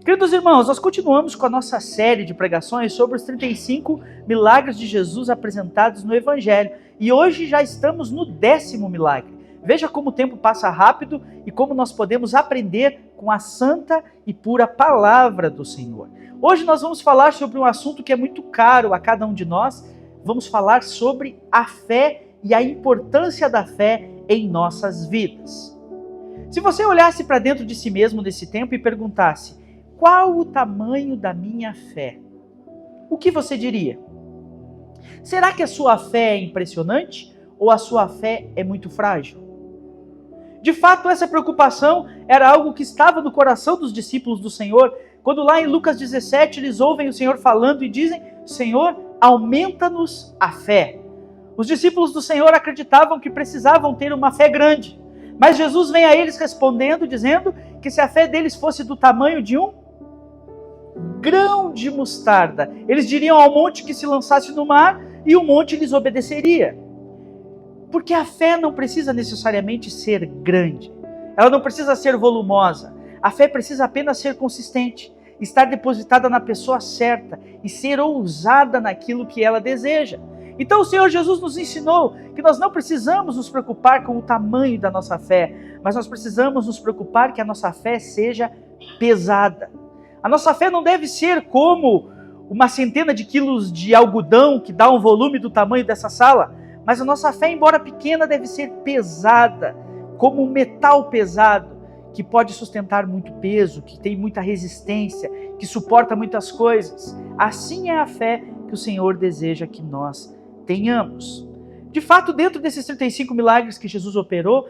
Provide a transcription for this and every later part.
Queridos irmãos, nós continuamos com a nossa série de pregações sobre os 35 milagres de Jesus apresentados no Evangelho. E hoje já estamos no 10º milagre. Veja como o tempo passa rápido e como nós podemos aprender com a santa e pura palavra do Senhor. Hoje nós vamos falar sobre um assunto que é muito caro a cada um de nós. Vamos falar sobre a fé e a importância da fé em nossas vidas. Se você olhasse para dentro de si mesmo nesse tempo e perguntasse: qual o tamanho da minha fé? O que você diria? Será que a sua fé é impressionante ou a sua fé é muito frágil? De fato, essa preocupação era algo que estava no coração dos discípulos do Senhor, quando lá em Lucas 17 eles ouvem o Senhor falando e dizem: Senhor, aumenta-nos a fé. Os discípulos do Senhor acreditavam que precisavam ter uma fé grande, mas Jesus vem a eles respondendo, dizendo que se a fé deles fosse do tamanho de um grão de mostarda, eles diriam ao monte que se lançasse no mar e o monte lhes obedeceria. Porque a fé não precisa necessariamente ser grande, ela não precisa ser volumosa, a fé precisa apenas ser consistente, estar depositada na pessoa certa e ser ousada naquilo que ela deseja. Então o Senhor Jesus nos ensinou que nós não precisamos nos preocupar com o tamanho da nossa fé, mas nós precisamos nos preocupar que a nossa fé seja pesada. A nossa fé não deve ser como uma centena de quilos de algodão que dá um volume do tamanho dessa sala, mas a nossa fé, embora pequena, deve ser pesada, como um metal pesado, que pode sustentar muito peso, que tem muita resistência, que suporta muitas coisas. Assim é a fé que o Senhor deseja que nós tenhamos. De fato, dentro desses 35 milagres que Jesus operou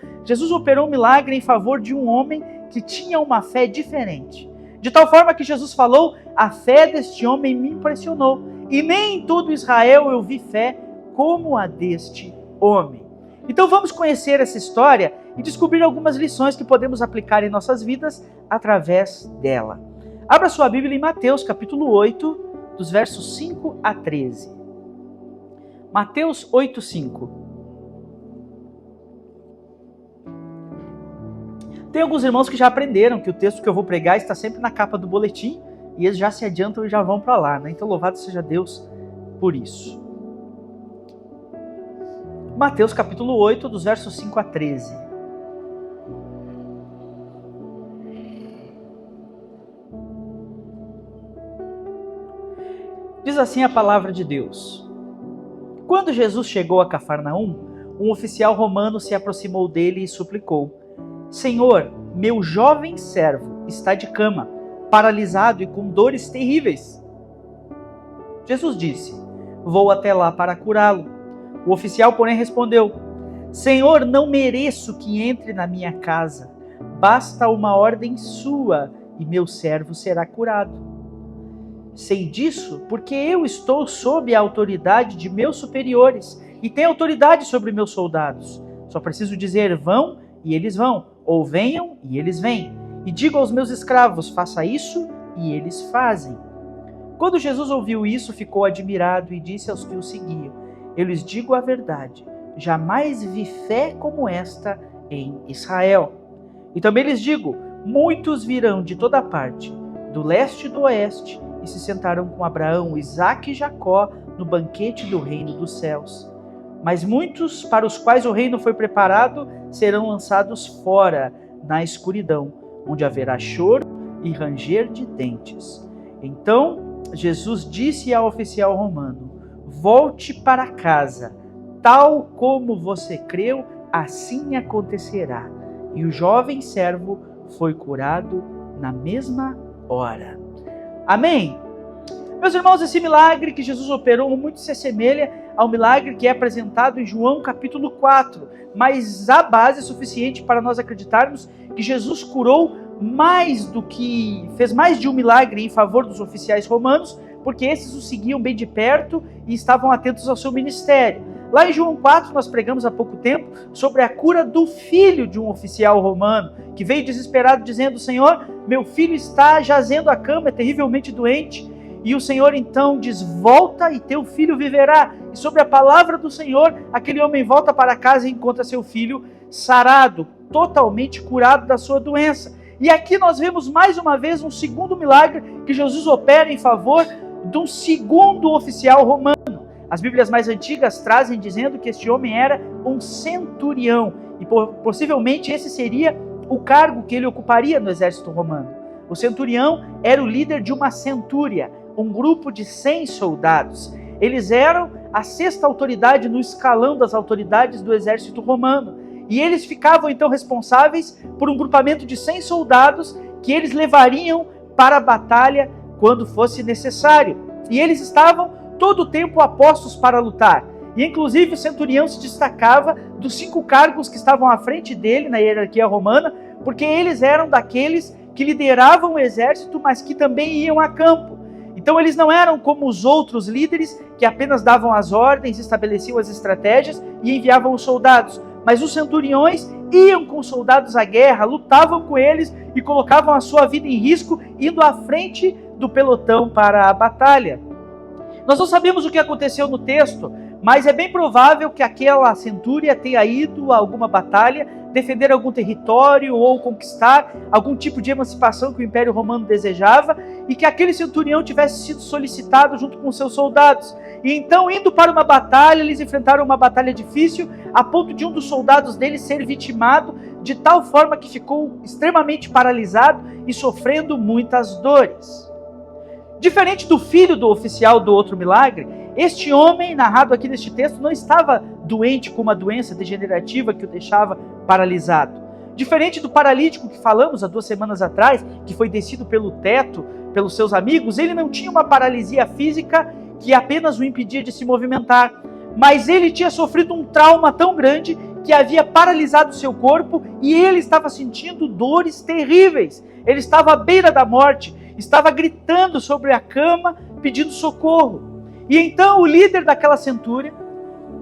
um milagre em favor de um homem que tinha uma fé diferente. De tal forma que Jesus falou: a fé deste homem me impressionou, e nem em todo Israel eu vi fé como a deste homem. Então vamos conhecer essa história e descobrir algumas lições que podemos aplicar em nossas vidas através dela. Abra sua Bíblia em Mateus capítulo 8, dos versos 5 a 13. Mateus 8, 5. Tem alguns irmãos que já aprenderam que o texto que eu vou pregar está sempre na capa do boletim e eles já se adiantam e já vão para lá, né? Então louvado seja Deus por isso. Mateus capítulo 8, dos versos 5 a 13. Diz assim a palavra de Deus: Quando Jesus chegou a Cafarnaum, um oficial romano se aproximou dele e suplicou: Senhor, meu jovem servo está de cama, paralisado e com dores terríveis. Jesus disse: Vou até lá para curá-lo. O oficial, porém, respondeu: Senhor, não mereço que entre na minha casa. Basta uma ordem sua e meu servo será curado. Sei disso porque eu estou sob a autoridade de meus superiores e tenho autoridade sobre meus soldados. Só preciso dizer: vão, e eles vão, ou venham, e eles vêm. E digo aos meus escravos: faça isso, e eles fazem. Quando Jesus ouviu isso, ficou admirado e disse aos que o seguiam: Eu lhes digo a verdade, jamais vi fé como esta em Israel. E também lhes digo: muitos virão de toda parte, do leste e do oeste, e se sentarão com Abraão, Isaque e Jacó no banquete do reino dos céus. Mas muitos para os quais o reino foi preparado serão lançados fora na escuridão, onde haverá choro e ranger de dentes. Então Jesus disse ao oficial romano: Volte para casa, tal como você creu, assim acontecerá. E o jovem servo foi curado na mesma hora. Amém? Meus irmãos, esse milagre que Jesus operou muito se assemelha ao milagre que é apresentado em João capítulo 4, mas há base suficiente para nós acreditarmos que Jesus curou fez mais de um milagre em favor dos oficiais romanos, porque esses o seguiam bem de perto e estavam atentos ao seu ministério. Lá em João 4, nós pregamos há pouco tempo sobre a cura do filho de um oficial romano, que veio desesperado dizendo: Senhor, meu filho está jazendo à cama, é terrivelmente doente. E o Senhor então diz: volta e teu filho viverá. E sobre a palavra do Senhor, aquele homem volta para casa e encontra seu filho sarado, totalmente curado da sua doença. E aqui nós vemos mais uma vez um segundo milagre que Jesus opera em favor de um segundo oficial romano. As Bíblias mais antigas trazem dizendo que este homem era um centurião, e possivelmente esse seria o cargo que ele ocuparia no exército romano. O centurião era o líder de uma centúria, um grupo de 100 soldados. Eles eram a sexta autoridade no escalão das autoridades do exército romano. E eles ficavam então responsáveis por um grupamento de 100 soldados que eles levariam para a batalha quando fosse necessário. E eles estavam todo o tempo apostos para lutar. E inclusive o centurião se destacava dos 5 cargos que estavam à frente dele na hierarquia romana, porque eles eram daqueles que lideravam o exército, mas que também iam a campo. Então eles não eram como os outros líderes que apenas davam as ordens, estabeleciam as estratégias e enviavam os soldados. Mas os centuriões iam com os soldados à guerra, lutavam com eles e colocavam a sua vida em risco, indo à frente do pelotão para a batalha. Nós não sabemos o que aconteceu no texto, mas é bem provável que aquela centúria tenha ido a alguma batalha, defender algum território ou conquistar algum tipo de emancipação que o Império Romano desejava, e que aquele centurião tivesse sido solicitado junto com seus soldados. E então, indo para uma batalha, eles enfrentaram uma batalha difícil, a ponto de um dos soldados deles ser vitimado, de tal forma que ficou extremamente paralisado e sofrendo muitas dores. Diferente do filho do oficial do outro milagre, este homem, narrado aqui neste texto, não estava doente com uma doença degenerativa que o deixava paralisado. Diferente do paralítico que falamos há 2 semanas atrás, que foi descido pelo teto pelos seus amigos, ele não tinha uma paralisia física que apenas o impedia de se movimentar, mas ele tinha sofrido um trauma tão grande que havia paralisado seu corpo e ele estava sentindo dores terríveis. Ele estava à beira da morte, estava gritando sobre a cama, pedindo socorro. E então o líder daquela centúria,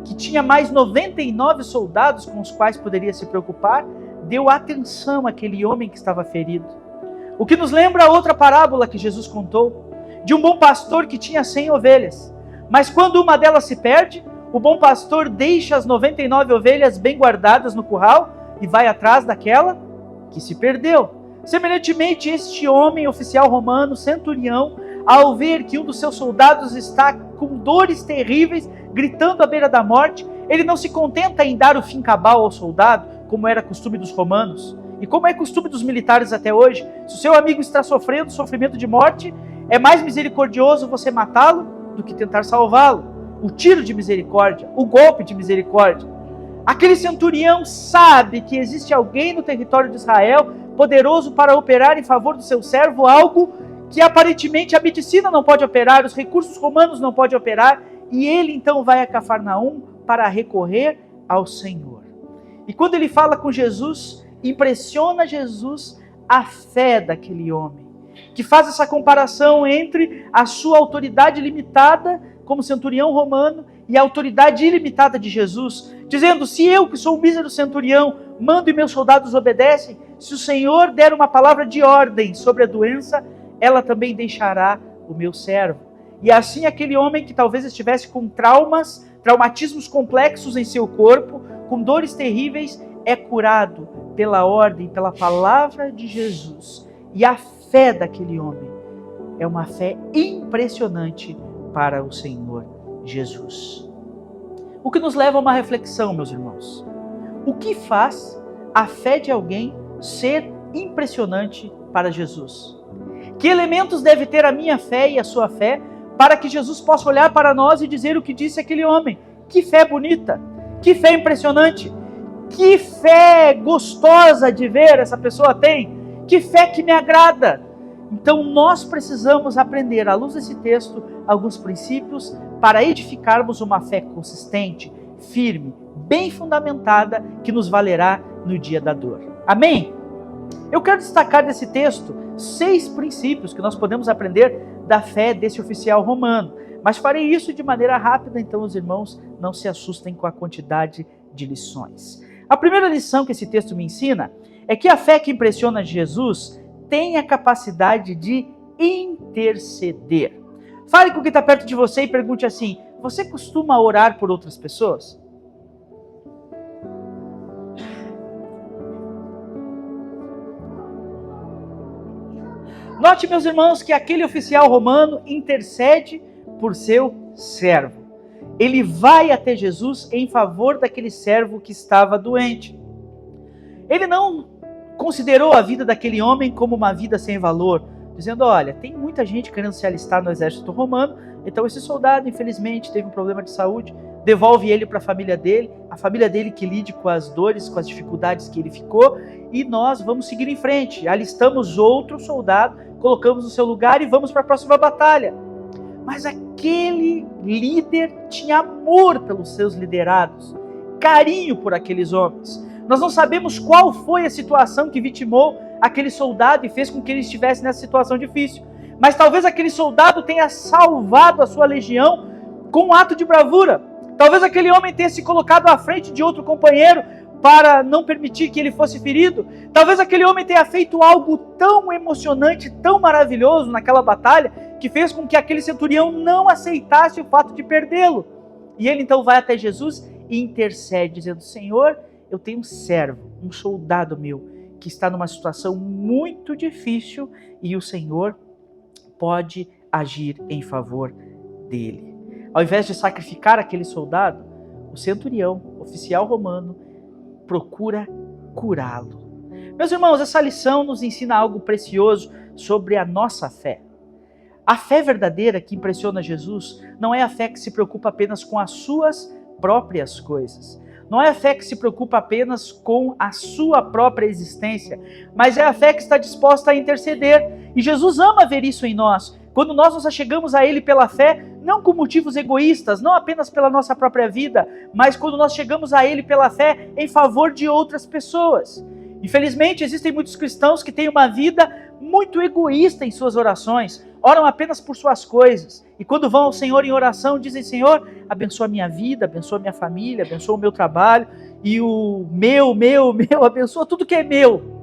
que tinha mais 99 soldados com os quais poderia se preocupar, deu atenção àquele homem que estava ferido. O que nos lembra a outra parábola que Jesus contou, de um bom pastor que tinha 100 ovelhas. Mas quando uma delas se perde, o bom pastor deixa as 99 ovelhas bem guardadas no curral e vai atrás daquela que se perdeu. Semelhantemente, este homem, oficial romano, centurião, ao ver que um dos seus soldados está com dores terríveis, gritando à beira da morte, ele não se contenta em dar o fim cabal ao soldado, como era costume dos romanos, e como é costume dos militares até hoje. Se o seu amigo está sofrendo sofrimento de morte, é mais misericordioso você matá-lo do que tentar salvá-lo. O tiro de misericórdia, o golpe de misericórdia. Aquele centurião sabe que existe alguém no território de Israel poderoso para operar em favor do seu servo algo que aparentemente a medicina não pode operar, os recursos romanos não podem operar, e ele então vai a Cafarnaum para recorrer ao Senhor. E quando ele fala com Jesus, impressiona Jesus a fé daquele homem, que faz essa comparação entre a sua autoridade limitada como centurião romano e a autoridade ilimitada de Jesus, dizendo: se eu, que sou o mísero centurião, mando e meus soldados obedecem, se o Senhor der uma palavra de ordem sobre a doença, ela também deixará o meu servo. E assim aquele homem que talvez estivesse com traumatismos complexos em seu corpo, com dores terríveis, é curado pela ordem, pela palavra de Jesus. E a fé daquele homem é uma fé impressionante para o Senhor Jesus. O que nos leva a uma reflexão, meus irmãos. O que faz a fé de alguém ser impressionante para Jesus? Que elementos deve ter a minha fé e a sua fé para que Jesus possa olhar para nós e dizer o que disse aquele homem? Que fé bonita, que fé impressionante, que fé gostosa de ver essa pessoa tem, que fé que me agrada. Então nós precisamos aprender, à luz desse texto, alguns princípios para edificarmos uma fé consistente, firme, bem fundamentada, que nos valerá no dia da dor. Amém? Eu quero destacar desse texto 6 princípios que nós podemos aprender da fé desse oficial romano, mas farei isso de maneira rápida, então os irmãos não se assustem com a quantidade de lições. A primeira lição que esse texto me ensina é que a fé que impressiona Jesus tem a capacidade de interceder. Fale com quem está perto de você e pergunte assim: você costuma orar por outras pessoas? Note, meus irmãos, que aquele oficial romano intercede por seu servo. Ele vai até Jesus em favor daquele servo que estava doente. Ele não considerou a vida daquele homem como uma vida sem valor, dizendo, olha, tem muita gente querendo se alistar no exército romano, então esse soldado, infelizmente, teve um problema de saúde, devolve ele para a família dele que lide com as dores, com as dificuldades que ele ficou, e nós vamos seguir em frente. Alistamos outro soldado, colocamos no seu lugar e vamos para a próxima batalha. Mas aquele líder tinha amor pelos seus liderados, carinho por aqueles homens. Nós não sabemos qual foi a situação que vitimou aquele soldado e fez com que ele estivesse nessa situação difícil. Mas talvez aquele soldado tenha salvado a sua legião com um ato de bravura. Talvez aquele homem tenha se colocado à frente de outro companheiro para não permitir que ele fosse ferido. Talvez aquele homem tenha feito algo tão emocionante, tão maravilhoso naquela batalha, que fez com que aquele centurião não aceitasse o fato de perdê-lo. E ele então vai até Jesus e intercede, dizendo, Senhor, eu tenho um servo, um soldado meu, que está numa situação muito difícil e o Senhor pode agir em favor dele. Ao invés de sacrificar aquele soldado, o centurião, oficial romano, procura curá-lo. Meus irmãos, essa lição nos ensina algo precioso sobre a nossa fé. A fé verdadeira que impressiona Jesus não é a fé que se preocupa apenas com as suas próprias coisas. Não é a fé que se preocupa apenas com a sua própria existência, mas é a fé que está disposta a interceder. E Jesus ama ver isso em nós. Quando nós nos achegamos a Ele pela fé, não com motivos egoístas, não apenas pela nossa própria vida, mas quando nós chegamos a Ele pela fé em favor de outras pessoas. Infelizmente, existem muitos cristãos que têm uma vida muito egoísta em suas orações, oram apenas por suas coisas, e quando vão ao Senhor em oração, dizem, Senhor, abençoa a minha vida, abençoa a minha família, abençoa o meu trabalho, e o meu, abençoa tudo que é meu.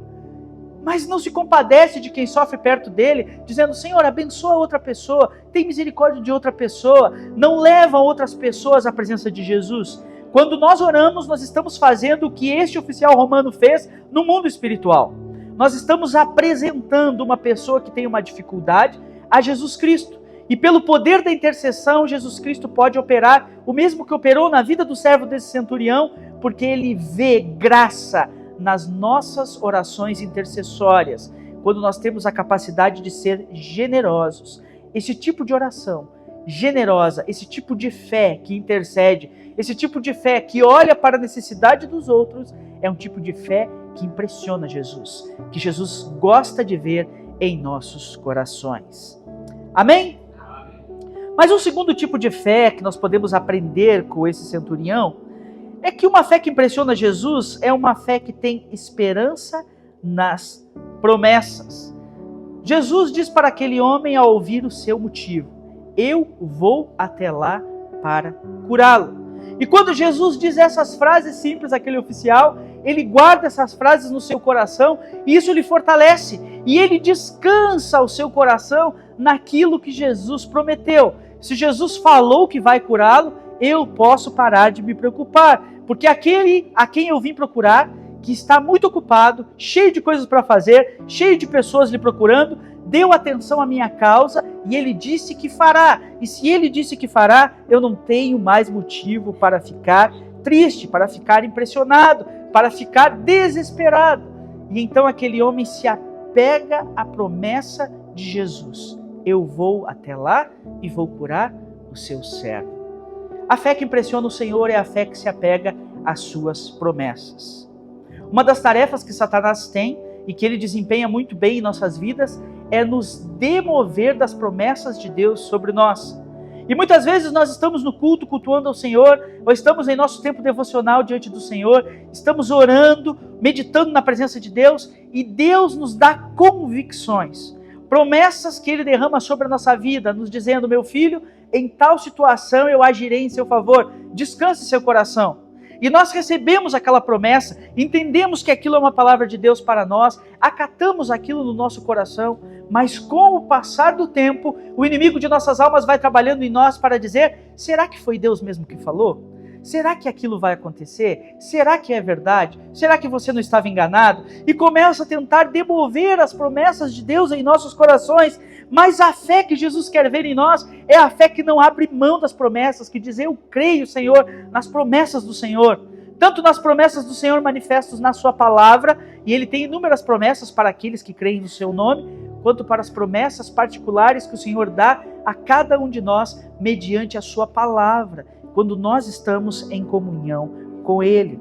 Mas não se compadece de quem sofre perto dele, dizendo, Senhor, abençoa outra pessoa, tem misericórdia de outra pessoa, não leva outras pessoas à presença de Jesus. Quando nós oramos, nós estamos fazendo o que este oficial romano fez no mundo espiritual. Nós estamos apresentando uma pessoa que tem uma dificuldade a Jesus Cristo. E pelo poder da intercessão, Jesus Cristo pode operar o mesmo que operou na vida do servo desse centurião, porque ele vê graça nas nossas orações intercessórias, quando nós temos a capacidade de ser generosos. Esse tipo de oração generosa, esse tipo de fé que intercede, esse tipo de fé que olha para a necessidade dos outros, é um tipo de fé que impressiona Jesus, que Jesus gosta de ver em nossos corações. Amém? Mas um segundo tipo de fé que nós podemos aprender com esse centurião é que uma fé que impressiona Jesus é uma fé que tem esperança nas promessas. Jesus diz para aquele homem ao ouvir o seu motivo, eu vou até lá para curá-lo. E quando Jesus diz essas frases simples àquele oficial, ele guarda essas frases no seu coração e isso lhe fortalece. E ele descansa o seu coração naquilo que Jesus prometeu. Se Jesus falou que vai curá-lo, eu posso parar de me preocupar. Porque aquele a quem eu vim procurar, que está muito ocupado, cheio de coisas para fazer, cheio de pessoas lhe procurando, deu atenção à minha causa e ele disse que fará. E se ele disse que fará, eu não tenho mais motivo para ficar triste, para ficar impressionado, para ficar desesperado. E então aquele homem se apega à promessa de Jesus. Eu vou até lá e vou curar o seu servo. A fé que impressiona o Senhor é a fé que se apega às suas promessas. Uma das tarefas que Satanás tem e que ele desempenha muito bem em nossas vidas é nos demover das promessas de Deus sobre nós. E muitas vezes nós estamos no culto, cultuando ao Senhor, ou estamos em nosso tempo devocional diante do Senhor, estamos orando, meditando na presença de Deus, e Deus nos dá convicções, promessas que Ele derrama sobre a nossa vida, nos dizendo, meu filho, em tal situação eu agirei em seu favor, descanse seu coração. E nós recebemos aquela promessa, entendemos que aquilo é uma palavra de Deus para nós, acatamos aquilo no nosso coração, mas com o passar do tempo, o inimigo de nossas almas vai trabalhando em nós para dizer, será que foi Deus mesmo que falou? será que aquilo vai acontecer? Será que é verdade? Será que você não estava enganado? E começa a tentar demover as promessas de Deus em nossos corações. Mas a fé que Jesus quer ver em nós é a fé que não abre mão das promessas, que diz: eu creio, Senhor, nas promessas do Senhor. Tanto nas promessas do Senhor manifestas na sua palavra, e Ele tem inúmeras promessas para aqueles que creem no seu nome, quanto para as promessas particulares que o Senhor dá a cada um de nós mediante a sua palavra, quando nós estamos em comunhão com Ele.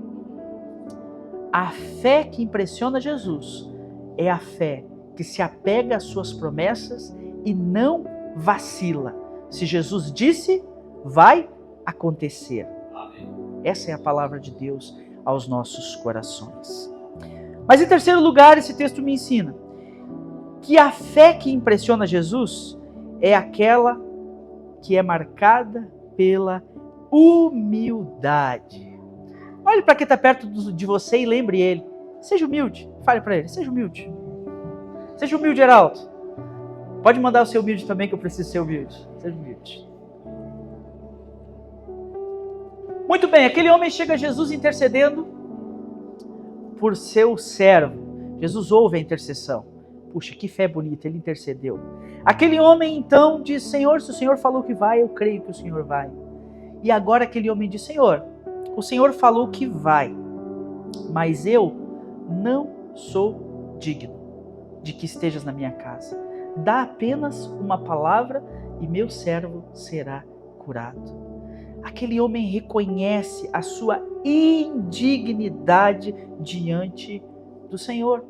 A fé que impressiona Jesus é a fé que se apega às suas promessas e não vacila. Se Jesus disse, vai acontecer. Essa é a palavra de Deus aos nossos corações. Mas em terceiro lugar, esse texto me ensina que a fé que impressiona Jesus é aquela que é marcada pela humildade. Olhe para quem está perto de você e lembre ele. Seja humilde. Fale para ele, seja humilde. Seja humilde, Heraldo. Pode mandar o seu humilde também, que eu preciso ser humilde. Seja humilde. Muito bem, aquele homem chega a Jesus intercedendo por seu servo. Jesus ouve a intercessão. Puxa, que fé bonita, ele intercedeu. Aquele homem então diz: Senhor, se o Senhor falou que vai, eu creio que o Senhor vai. E agora aquele homem diz: Senhor, o Senhor falou que vai, mas eu não sou digno de que estejas na minha casa. Dá apenas uma palavra e meu servo será curado. Aquele homem reconhece a sua indignidade diante do Senhor.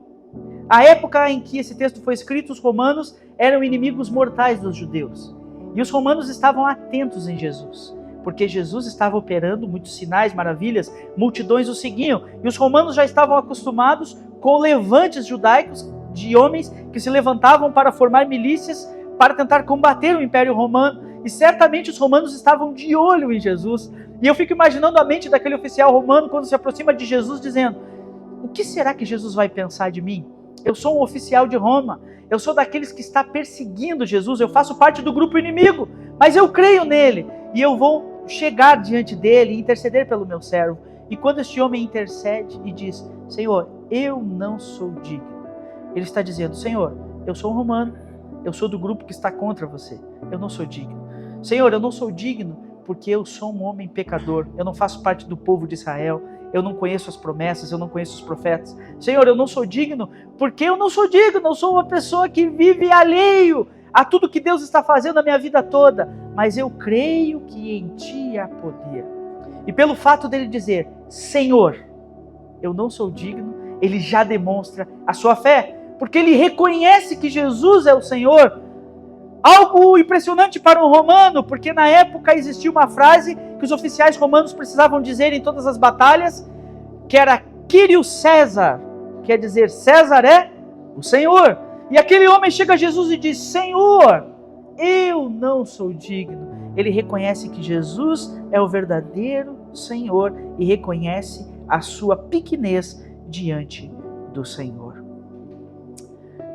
A época em que esse texto foi escrito, os romanos eram inimigos mortais dos judeus. E os romanos estavam atentos em Jesus, porque Jesus estava operando muitos sinais, maravilhas, multidões o seguiam. E os romanos já estavam acostumados com levantes judaicos de homens que se levantavam para formar milícias para tentar combater o Império Romano. E certamente os romanos estavam de olho em Jesus. E eu fico imaginando a mente daquele oficial romano quando se aproxima de Jesus dizendo: o que será que Jesus vai pensar de mim? Eu sou um oficial de Roma, eu sou daqueles que está perseguindo Jesus, eu faço parte do grupo inimigo, mas eu creio nele e eu vou chegar diante dele e interceder pelo meu servo. E quando este homem intercede e diz: Senhor, eu não sou digno, ele está dizendo: Senhor, eu sou um romano, eu sou do grupo que está contra você, eu não sou digno. Senhor, eu não sou digno porque eu sou um homem pecador, eu não faço parte do povo de Israel, eu não conheço as promessas, eu não conheço os profetas. Senhor, eu não sou digno porque eu não sou digno, eu sou uma pessoa que vive alheio a tudo que Deus está fazendo na minha vida toda, mas eu creio que em Ti há poder. E pelo fato dele dizer: Senhor, eu não sou digno, ele já demonstra a sua fé, porque ele reconhece que Jesus é o Senhor. Algo impressionante para um romano, porque na época existia uma frase que os oficiais romanos precisavam dizer em todas as batalhas, que era Kyrios César, quer dizer, César é o Senhor. E aquele homem chega a Jesus e diz: Senhor, eu não sou digno. Ele reconhece que Jesus é o verdadeiro Senhor e reconhece a sua pequenez diante do Senhor.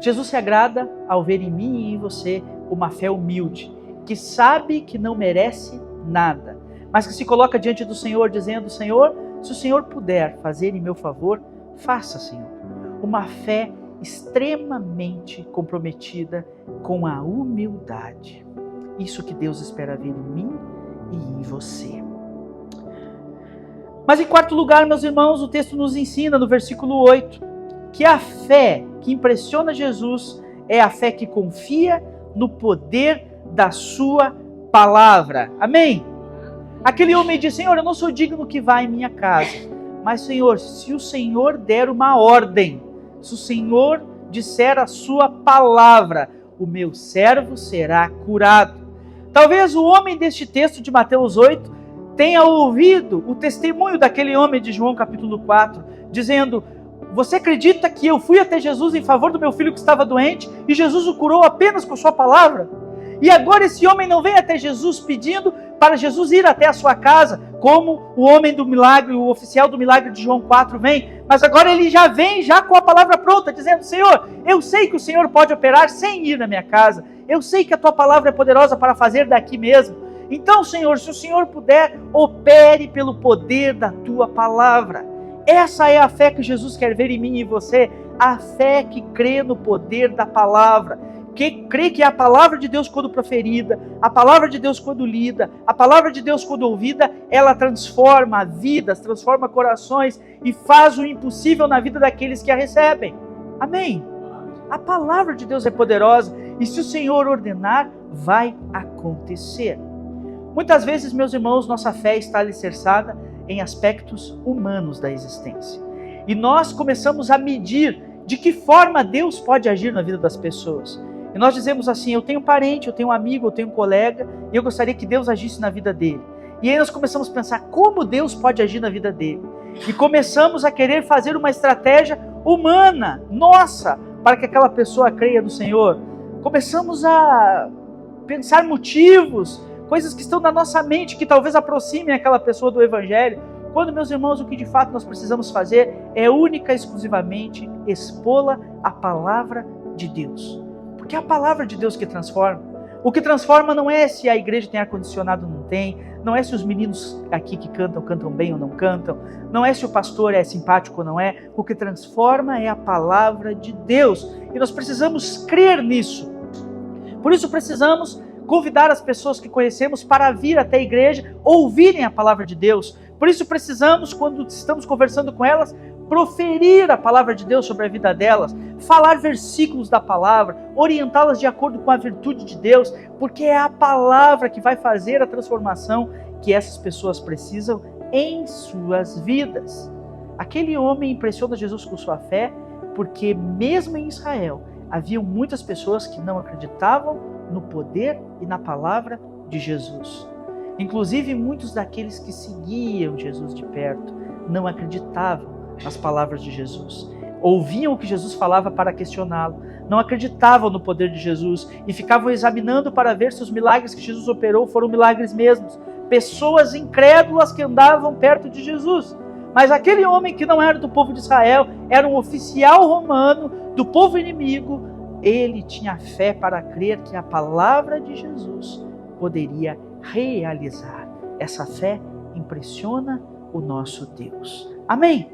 Jesus se agrada ao ver em mim e em você uma fé humilde, que sabe que não merece nada, mas que se coloca diante do Senhor dizendo: Senhor, se o Senhor puder fazer em meu favor, faça, Senhor. Uma fé extremamente comprometida com a humildade. Isso que Deus espera ver em mim e em você. Mas em quarto lugar, meus irmãos, o texto nos ensina no versículo 8, que a fé que impressiona Jesus é a fé que confia no poder da sua palavra. Amém? Aquele homem diz: Senhor, eu não sou digno que vá em minha casa, mas Senhor, se o Senhor der uma ordem, se o Senhor disser a sua palavra, o meu servo será curado. Talvez o homem deste texto de Mateus 8 tenha ouvido o testemunho daquele homem de João capítulo 4, dizendo: você acredita que eu fui até Jesus em favor do meu filho que estava doente e Jesus o curou apenas com sua palavra? E agora esse homem não vem até Jesus pedindo para Jesus ir até a sua casa, como o homem do milagre, o oficial do milagre de João 4 vem, mas agora ele já vem já com a palavra pronta, dizendo: Senhor, eu sei que o Senhor pode operar sem ir na minha casa, eu sei que a tua palavra é poderosa para fazer daqui mesmo. Então, Senhor, se o Senhor puder, opere pelo poder da tua palavra. Essa é a fé que Jesus quer ver em mim e em você, a fé que crê no poder da palavra, que crê que a palavra de Deus, quando proferida, a palavra de Deus, quando lida, a palavra de Deus, quando ouvida, ela transforma vidas, transforma corações e faz o impossível na vida daqueles que a recebem. Amém? A palavra de Deus é poderosa e se o Senhor ordenar, vai acontecer. Muitas vezes, meus irmãos, nossa fé está alicerçada em aspectos humanos da existência. E nós começamos a medir de que forma Deus pode agir na vida das pessoas. E nós dizemos assim, eu tenho um parente, eu tenho um amigo, eu tenho um colega, e eu gostaria que Deus agisse na vida dele. E aí nós começamos a pensar como Deus pode agir na vida dele. E começamos a querer fazer uma estratégia humana, nossa, para que aquela pessoa creia no Senhor. Começamos a pensar motivos, coisas que estão na nossa mente, que talvez aproximem aquela pessoa do Evangelho, quando, meus irmãos, o que de fato nós precisamos fazer é única e exclusivamente expô-la à palavra de Deus. Porque é a palavra de Deus que transforma. O que transforma não é se a igreja tem ar-condicionado ou não tem, não é se os meninos aqui que cantam bem ou não cantam, não é se o pastor é simpático ou não é, o que transforma é a palavra de Deus. E nós precisamos crer nisso. Por isso precisamos convidar as pessoas que conhecemos para vir até a igreja, ouvirem a palavra de Deus. Por isso precisamos, quando estamos conversando com elas, proferir a palavra de Deus sobre a vida delas, falar versículos da palavra, orientá-las de acordo com a virtude de Deus, porque é a palavra que vai fazer a transformação que essas pessoas precisam em suas vidas. Aquele homem impressiona Jesus com sua fé, porque mesmo em Israel, haviam muitas pessoas que não acreditavam no poder e na palavra de Jesus. Inclusive, muitos daqueles que seguiam Jesus de perto não acreditavam nas palavras de Jesus. Ouviam o que Jesus falava para questioná-lo, não acreditavam no poder de Jesus e ficavam examinando para ver se os milagres que Jesus operou foram milagres mesmos. Pessoas incrédulas que andavam perto de Jesus. Mas aquele homem que não era do povo de Israel, era um oficial romano do povo inimigo, ele tinha fé para crer que a palavra de Jesus poderia realizar. Essa fé impressiona o nosso Deus. Amém?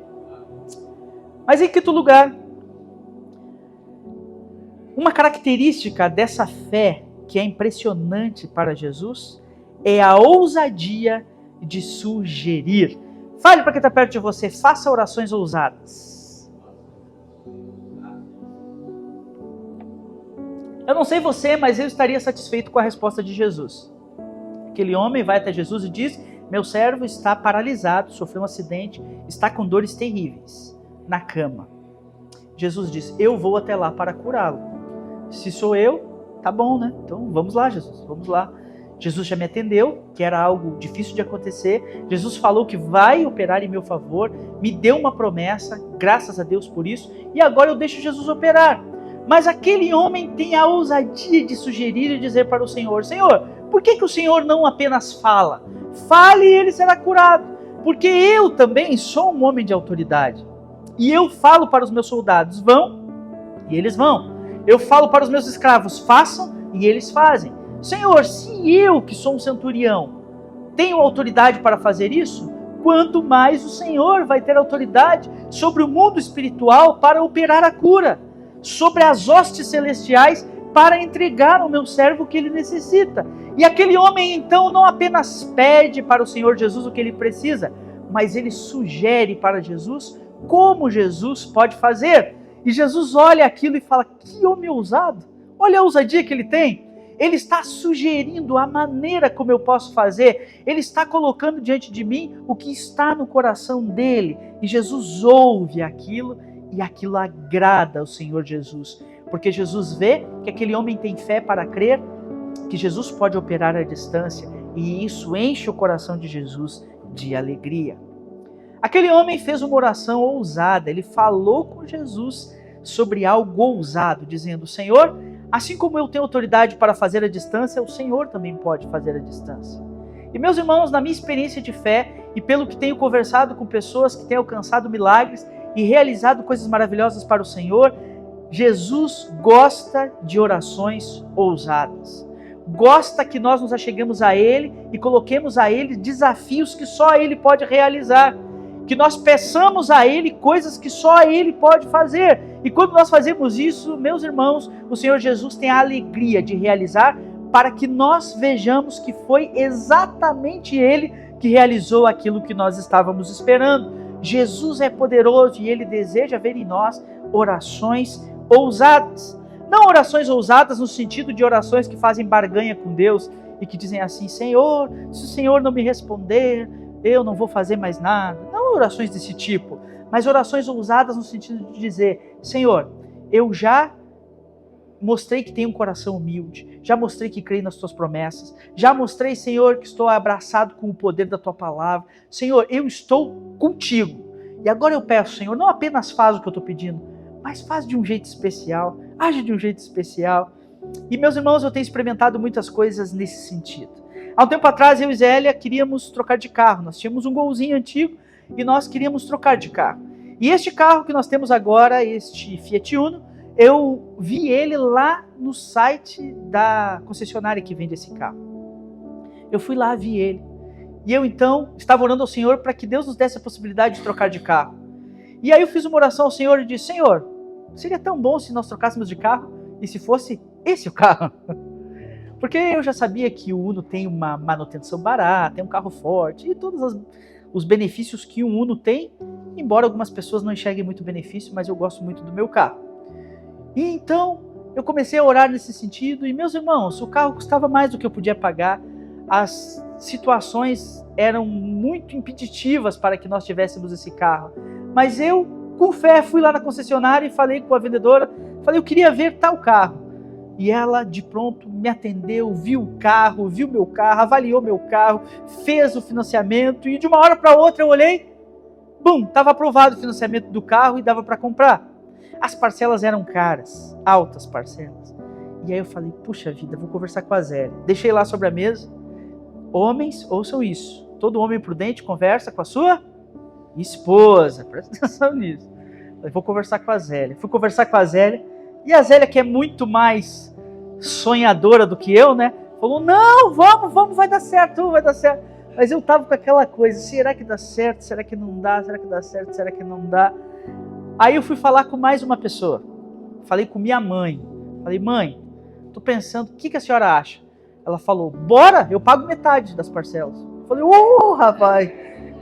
Mas em quinto lugar, uma característica dessa fé que é impressionante para Jesus é a ousadia de sugerir. Fale para quem está perto de você, faça orações ousadas. Eu não sei você, mas eu estaria satisfeito com a resposta de Jesus. Aquele homem vai até Jesus e diz, meu servo está paralisado, sofreu um acidente, está com dores terríveis na cama. Jesus diz, eu vou até lá para curá-lo. Se sou eu, tá bom, né? Então vamos lá, Jesus, vamos lá. Jesus já me atendeu, que era algo difícil de acontecer. Jesus falou que vai operar em meu favor, me deu uma promessa, graças a Deus por isso, e agora eu deixo Jesus operar. Mas aquele homem tem a ousadia de sugerir e dizer para o Senhor, Senhor, por que o Senhor não apenas fala? Fale e ele será curado. Porque eu também sou um homem de autoridade. E eu falo para os meus soldados, vão, e eles vão. Eu falo para os meus escravos, façam, e eles fazem. Senhor, se eu, que sou um centurião, tenho autoridade para fazer isso, quanto mais o Senhor vai ter autoridade sobre o mundo espiritual para operar a cura, sobre as hostes celestiais para entregar ao meu servo o que ele necessita. E aquele homem então não apenas pede para o Senhor Jesus o que ele precisa, mas ele sugere para Jesus como Jesus pode fazer. E Jesus olha aquilo e fala, que homem ousado, olha a ousadia que ele tem. Ele está sugerindo a maneira como eu posso fazer, ele está colocando diante de mim o que está no coração dele. E Jesus ouve aquilo e aquilo agrada ao Senhor Jesus, porque Jesus vê que aquele homem tem fé para crer que Jesus pode operar à distância e isso enche o coração de Jesus de alegria. Aquele homem fez uma oração ousada, ele falou com Jesus sobre algo ousado, dizendo, Senhor, assim como eu tenho autoridade para fazer à distância, o Senhor também pode fazer à distância. E meus irmãos, na minha experiência de fé e pelo que tenho conversado com pessoas que têm alcançado milagres e realizado coisas maravilhosas para o Senhor, Jesus gosta de orações ousadas. gosta que nós nos acheguemos a Ele e coloquemos a Ele desafios que só Ele pode realizar. Que nós peçamos a Ele coisas que só Ele pode fazer. E quando nós fazemos isso, meus irmãos, o Senhor Jesus tem a alegria de realizar para que nós vejamos que foi exatamente Ele que realizou aquilo que nós estávamos esperando. Jesus é poderoso e Ele deseja ver em nós orações ousadas. Não orações ousadas no sentido de orações que fazem barganha com Deus e que dizem assim: Senhor, se o Senhor não me responder, eu não vou fazer mais nada. Não orações desse tipo, mas orações ousadas no sentido de dizer: Senhor, eu já mostrei que tenho um coração humilde, já mostrei que creio nas tuas promessas, já mostrei, Senhor, que estou abraçado com o poder da tua palavra. Senhor, eu estou contigo. E agora eu peço, Senhor, não apenas faz o que eu estou pedindo, mas faz de um jeito especial, age de um jeito especial. E meus irmãos, eu tenho experimentado muitas coisas nesse sentido. Há um tempo atrás, eu e Zélia queríamos trocar de carro. Nós tínhamos um Golzinho antigo e nós queríamos trocar de carro. E este carro que nós temos agora, este Fiat Uno, eu vi ele lá no site da concessionária que vende esse carro. Eu fui lá, vi ele. E eu então estava orando ao Senhor para que Deus nos desse a possibilidade de trocar de carro. E aí eu fiz uma oração ao Senhor e disse: Senhor, seria tão bom se nós trocássemos de carro e se fosse esse o carro. Porque eu já sabia que o Uno tem uma manutenção barata, é um carro forte e todos os benefícios que um Uno tem, embora algumas pessoas não enxerguem muito benefício, mas eu gosto muito do meu carro. E então eu comecei a orar nesse sentido e, meus irmãos, o carro custava mais do que eu podia pagar, as situações eram muito impeditivas para que nós tivéssemos esse carro. Mas eu, com fé, fui lá na concessionária e falei com a vendedora, falei: eu queria ver tal carro. E ela, de pronto, me atendeu, viu o carro, viu meu carro, avaliou meu carro, fez o financiamento e de uma hora para outra eu olhei, estava aprovado o financiamento do carro e dava para comprar. As parcelas eram caras, altas parcelas. E aí eu falei: puxa vida, vou conversar com a Zélia. Deixei lá sobre a mesa. Homens, ouçam isso. Todo homem prudente conversa com a sua esposa. Presta atenção nisso. Eu vou conversar com a Zélia. Fui conversar com a Zélia. E a Zélia, que é muito mais sonhadora do que eu, né? Falou: não, vamos, vai dar certo, vai dar certo. Mas eu tava com aquela coisa: será que dá certo? Será que não dá? Será que dá certo? Será que não dá? Aí eu fui falar com mais uma pessoa. Falei com minha mãe. Falei: mãe, tô pensando, o que a senhora acha? Ela falou: bora, eu pago metade das parcelas. Falei: rapaz,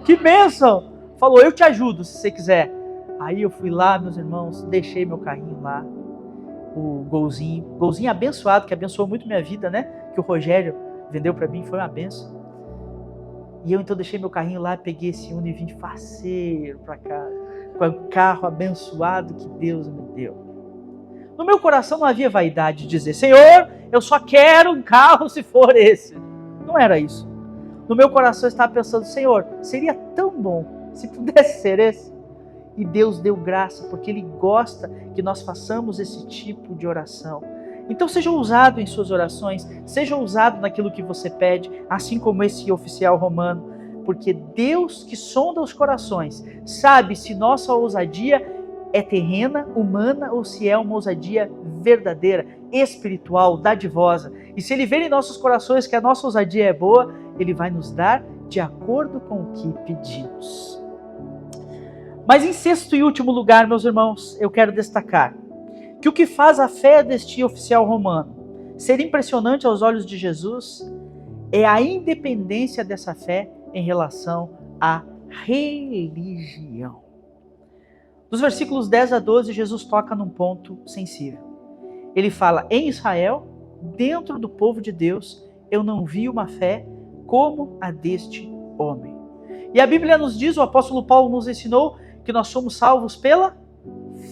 que bênção. Falou: eu te ajudo se você quiser. Aí eu fui lá, meus irmãos, deixei meu carrinho lá, o Golzinho abençoado, que abençoou muito minha vida, né? Que o Rogério vendeu para mim, foi uma benção. E eu então deixei meu carrinho lá, peguei esse Uno e vim faceiro para casa, com o carro abençoado que Deus me deu. No meu coração não havia vaidade de dizer: Senhor, eu só quero um carro se for esse. Não era isso. No meu coração eu estava pensando: Senhor, seria tão bom se pudesse ser esse. E Deus deu graça, porque Ele gosta que nós façamos esse tipo de oração. Então seja ousado em suas orações, seja ousado naquilo que você pede, assim como esse oficial romano, porque Deus, que sonda os corações, sabe se nossa ousadia é terrena, humana, ou se é uma ousadia verdadeira, espiritual, dadivosa. E se Ele ver em nossos corações que a nossa ousadia é boa, Ele vai nos dar de acordo com o que pedimos. Mas em sexto e último lugar, meus irmãos, eu quero destacar que o que faz a fé deste oficial romano ser impressionante aos olhos de Jesus é a independência dessa fé em relação à religião. Dos versículos 10 a 12, Jesus toca num ponto sensível. Ele fala: em Israel, dentro do povo de Deus, eu não vi uma fé como a deste homem. E a Bíblia nos diz, o apóstolo Paulo nos ensinou, que nós somos salvos pela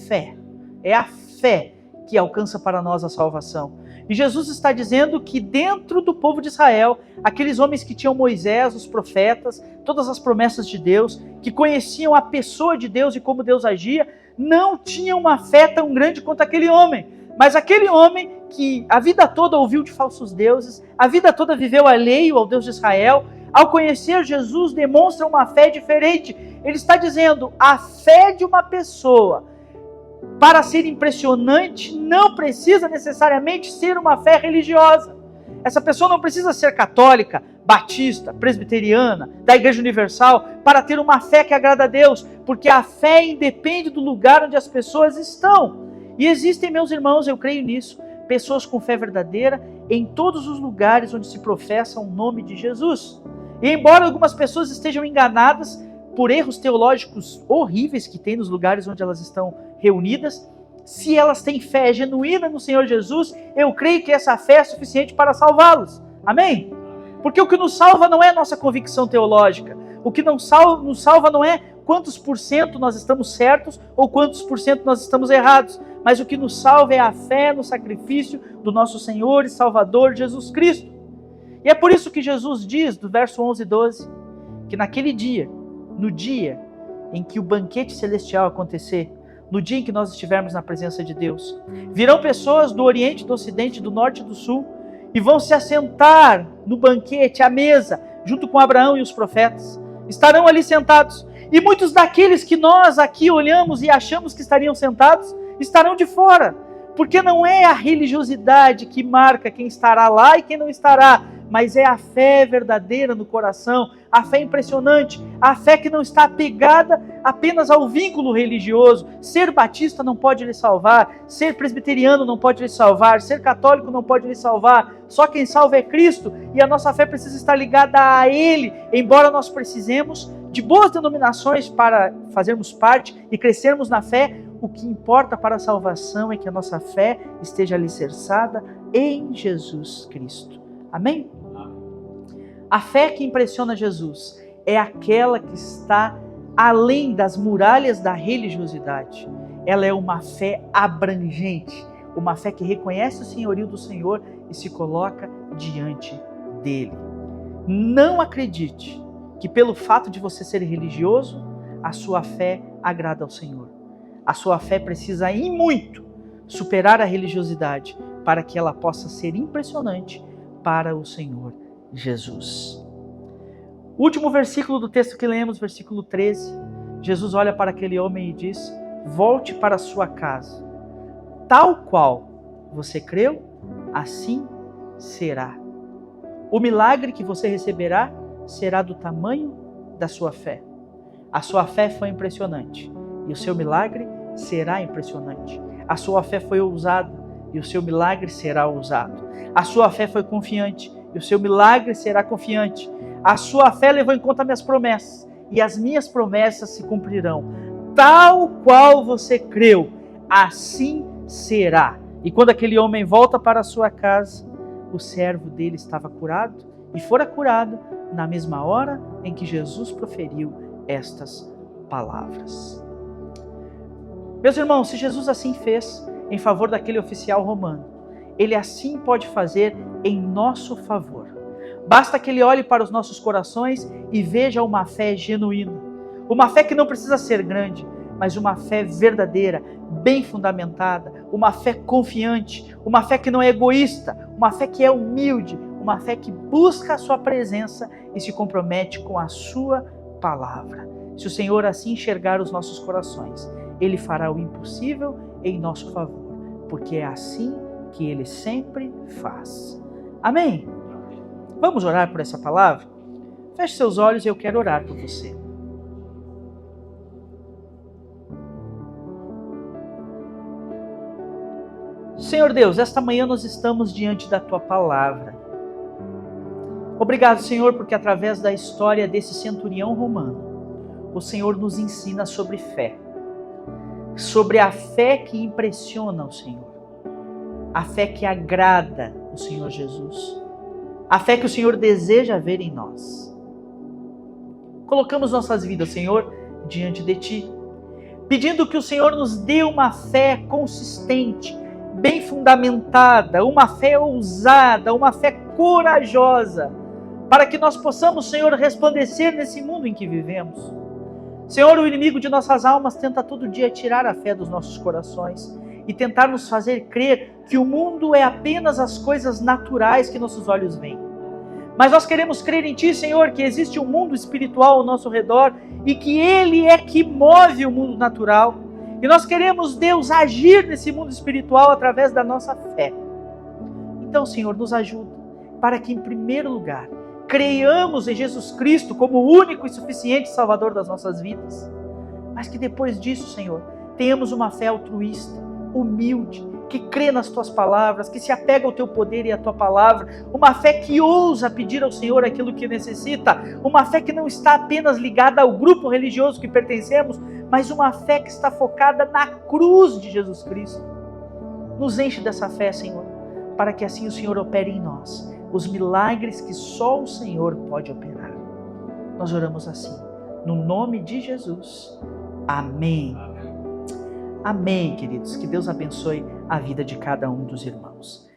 fé. É a fé que alcança para nós a salvação. E Jesus está dizendo que dentro do povo de Israel, aqueles homens que tinham Moisés, os profetas, todas as promessas de Deus, que conheciam a pessoa de Deus e como Deus agia, não tinham uma fé tão grande quanto aquele homem. Mas aquele homem que a vida toda ouviu de falsos deuses, a vida toda viveu alheio ao Deus de Israel, ao conhecer Jesus demonstra uma fé diferente. Ele está dizendo: a fé de uma pessoa, para ser impressionante, não precisa necessariamente ser uma fé religiosa. Essa pessoa não precisa ser católica, batista, presbiteriana, da Igreja Universal, para ter uma fé que agrada a Deus, porque a fé independe do lugar onde as pessoas estão. E existem, meus irmãos, eu creio nisso, pessoas com fé verdadeira em todos os lugares onde se professa o nome de Jesus. E embora algumas pessoas estejam enganadas por erros teológicos horríveis que tem nos lugares onde elas estão reunidas, se elas têm fé genuína no Senhor Jesus, eu creio que essa fé é suficiente para salvá-los. Amém? Porque o que nos salva não é a nossa convicção teológica. O que nos salva não é quantos por cento nós estamos certos ou quantos por cento nós estamos errados. Mas o que nos salva é a fé no sacrifício do nosso Senhor e Salvador Jesus Cristo. E é por isso que Jesus diz, do verso 11 e 12, que naquele dia, no dia em que o banquete celestial acontecer, no dia em que nós estivermos na presença de Deus, virão pessoas do Oriente, do Ocidente, do Norte e do Sul, e vão se assentar no banquete, à mesa, junto com Abraão e os profetas. Estarão ali sentados. E muitos daqueles que nós aqui olhamos e achamos que estariam sentados, estarão de fora. Porque não é a religiosidade que marca quem estará lá e quem não estará, mas é a fé verdadeira no coração, a fé impressionante, a fé que não está apegada apenas ao vínculo religioso. Ser batista não pode lhe salvar, ser presbiteriano não pode lhe salvar, ser católico não pode lhe salvar, só quem salva é Cristo, e a nossa fé precisa estar ligada a Ele, embora nós precisemos de boas denominações para fazermos parte e crescermos na fé. O que importa para a salvação é que a nossa fé esteja alicerçada em Jesus Cristo. Amém? A fé que impressiona Jesus é aquela que está além das muralhas da religiosidade. Ela é uma fé abrangente, uma fé que reconhece o senhorio do Senhor e se coloca diante dele. Não acredite que pelo fato de você ser religioso, a sua fé agrada ao Senhor. A sua fé precisa em muito superar a religiosidade para que ela possa ser impressionante para o Senhor Jesus. O último versículo do texto que lemos, versículo 13, Jesus olha para aquele homem e diz: volte para a sua casa. Tal qual você creu, assim será. O milagre que você receberá será do tamanho da sua fé. A sua fé foi impressionante e o seu milagre será impressionante. A sua fé foi ousada e o seu milagre será ousado. A sua fé foi confiante e o seu milagre será confiante. A sua fé levou em conta minhas promessas e as minhas promessas se cumprirão. Tal qual você creu, assim será. E quando aquele homem volta para a sua casa, o servo dele estava curado e fora curado na mesma hora em que Jesus proferiu estas palavras. Meus irmãos, se Jesus assim fez em favor daquele oficial romano, Ele assim pode fazer em nosso favor. Basta que Ele olhe para os nossos corações e veja uma fé genuína. Uma fé que não precisa ser grande, mas uma fé verdadeira, bem fundamentada, uma fé confiante, uma fé que não é egoísta, uma fé que é humilde, uma fé que busca a sua presença e se compromete com a sua palavra. Se o Senhor assim enxergar os nossos corações, Ele fará o impossível em nosso favor, porque é assim que Ele sempre faz. Amém? Vamos orar por essa palavra? Feche seus olhos e eu quero orar por você. Senhor Deus, esta manhã nós estamos diante da Tua palavra. Obrigado, Senhor, porque através da história desse centurião romano, o Senhor nos ensina sobre fé. Sobre a fé que impressiona o Senhor. A fé que agrada o Senhor Jesus. A fé que o Senhor deseja ver em nós. Colocamos nossas vidas, Senhor, diante de Ti, pedindo que o Senhor nos dê uma fé consistente, bem fundamentada, uma fé ousada, uma fé corajosa, para que nós possamos, Senhor, resplandecer nesse mundo em que vivemos. Senhor, o inimigo de nossas almas tenta todo dia tirar a fé dos nossos corações e tentar nos fazer crer que o mundo é apenas as coisas naturais que nossos olhos veem. Mas nós queremos crer em Ti, Senhor, que existe um mundo espiritual ao nosso redor e que Ele é que move o mundo natural. E nós queremos, Deus, agir nesse mundo espiritual através da nossa fé. Então, Senhor, nos ajuda. para que, em primeiro lugar, creiamos em Jesus Cristo como o único e suficiente Salvador das nossas vidas, mas que depois disso, Senhor, tenhamos uma fé altruísta, humilde, que crê nas tuas palavras, que se apega ao teu poder e à tua palavra, uma fé que ousa pedir ao Senhor aquilo que necessita, uma fé que não está apenas ligada ao grupo religioso que pertencemos, mas uma fé que está focada na cruz de Jesus Cristo. Nos enche dessa fé, Senhor, para que assim o Senhor opere em nós os milagres que só o Senhor pode operar. Nós oramos assim, no nome de Jesus. Amém. Amém, queridos. Que Deus abençoe a vida de cada um dos irmãos.